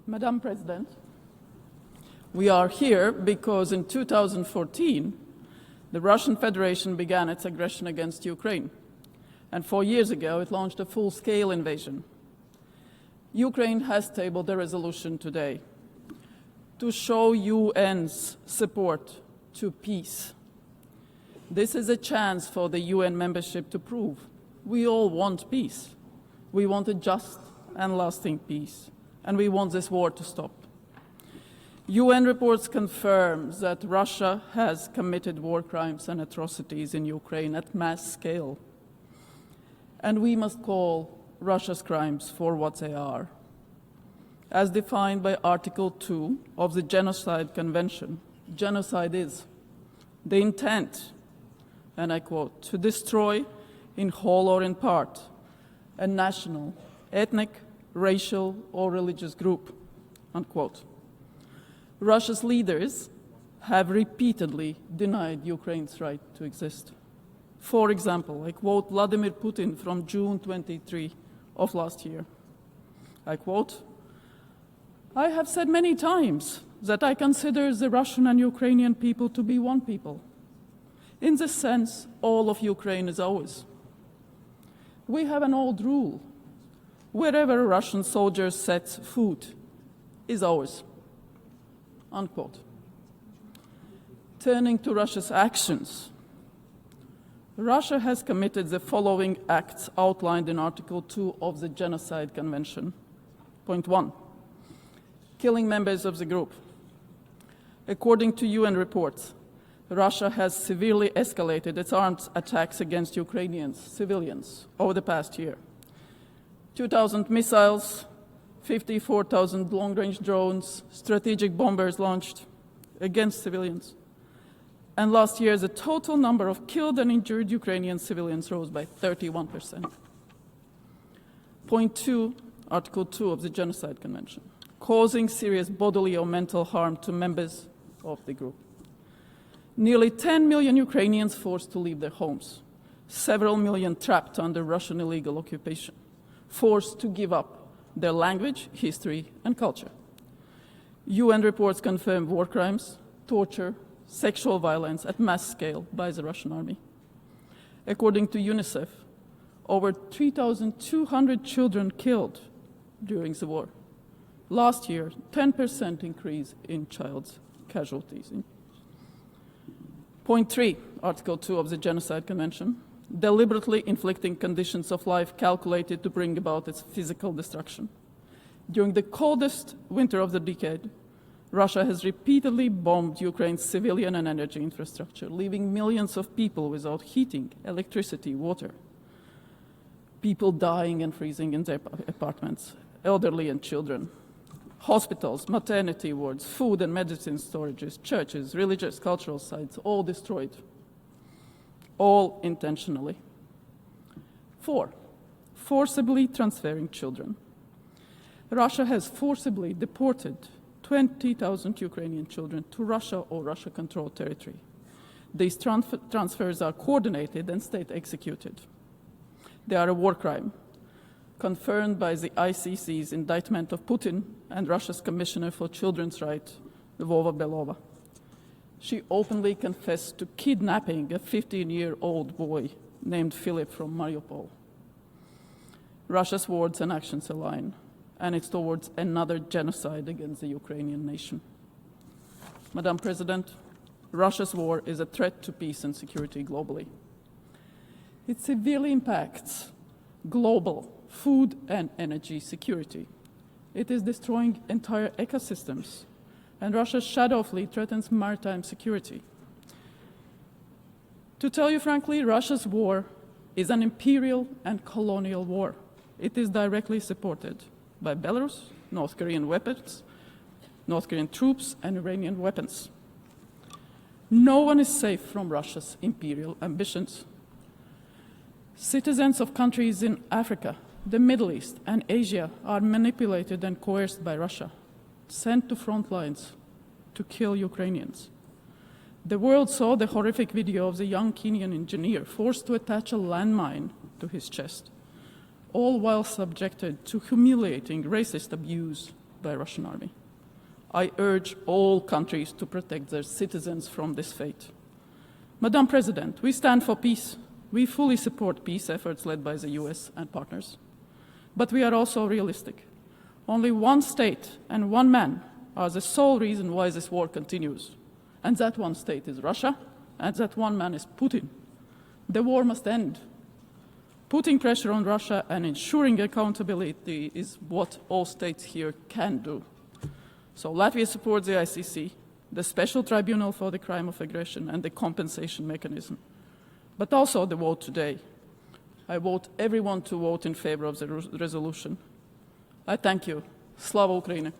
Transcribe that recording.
Madam President, we are here because in 2014, the Russian Federation began its aggression against Ukraine. And 4 years ago, it launched a full-scale invasion. Ukraine has tabled a resolution today to show UN's support to peace. This is a chance for the UN membership to prove we all want peace. We want a just and lasting peace, and we want this war to stop. UN reports confirm that Russia has committed war crimes and atrocities in Ukraine at mass scale. And we must call Russia's crimes for what they are. As defined by Article 2 of the Genocide Convention, genocide is the intent, and I quote, to destroy in whole or in part a national, ethnic, racial, or religious group, unquote. Russia's leaders have repeatedly denied Ukraine's right to exist. For example, I quote Vladimir Putin from June 23 of last year. I quote, "I have said many times that I consider the Russian and Ukrainian people to be one people. In this sense, all of Ukraine is ours. We have an old rule. Wherever a Russian soldier sets foot is ours." Unquote. Turning to Russia's actions, Russia has committed the following acts outlined in Article 2 of the Genocide Convention. Point 1, killing members of the group. According to UN reports, Russia has severely escalated its armed attacks against Ukrainian civilians over the past year. 2,000 missiles, 54,000 long-range drones, strategic bombers launched against civilians. And last year, the total number of killed and injured Ukrainian civilians rose by 31%. Point 2, Article 2 of the Genocide Convention, causing serious bodily or mental harm to members of the group. Nearly 10 million Ukrainians forced to leave their homes, several million trapped under Russian illegal occupation, forced to give up their language, history, and culture. UN reports confirm war crimes, torture, sexual violence at mass scale by the Russian army. According to UNICEF, over 3,200 children killed during the war. Last year, 10% increase in child casualties. Point 3, Article 2 of the Genocide Convention, deliberately inflicting conditions of life calculated to bring about its physical destruction. During the coldest winter of the decade, Russia has repeatedly bombed Ukraine's civilian and energy infrastructure, leaving millions of people without heating, electricity, water. People dying and freezing in their apartments, elderly and children. Hospitals, maternity wards, food and medicine storages, churches, religious, cultural sites, all destroyed. All intentionally. 4, forcibly transferring children. Russia has forcibly deported 20,000 Ukrainian children to Russia or Russia-controlled territory. These transfers are coordinated and state-executed. They are a war crime, confirmed by the ICC's indictment of Putin and Russia's Commissioner for Children's Rights, Lyubova Belova. She openly confessed to kidnapping a 15-year-old boy named Philip from Mariupol. Russia's words and actions align, and it's towards another genocide against the Ukrainian nation. Madam President, Russia's war is a threat to peace and security globally. It severely impacts global food and energy security. It is destroying entire ecosystems, and Russia's shadow fleet threatens maritime security. To tell you frankly, Russia's war is an imperial and colonial war. It is directly supported by Belarus, North Korean weapons, North Korean troops, and Iranian weapons. No one is safe from Russia's imperial ambitions. Citizens of countries in Africa, the Middle East, and Asia are manipulated and coerced by Russia, sent to front lines to kill Ukrainians. The world saw the horrific video of the young Kenyan engineer forced to attach a landmine to his chest, all while subjected to humiliating racist abuse by Russian army. I urge all countries to protect their citizens from this fate. Madam President, we stand for peace. We fully support peace efforts led by the US and partners. But we are also realistic. Only one state and one man are the sole reason why this war continues. And that one state is Russia, and that one man is Putin. The war must end. Putting pressure on Russia and ensuring accountability is what all states here can do. So Latvia supports the ICC, the Special Tribunal for the Crime of Aggression, and the compensation mechanism. But also the vote today. I vote everyone to vote in favor of the resolution. I thank you. Slava Ukraini!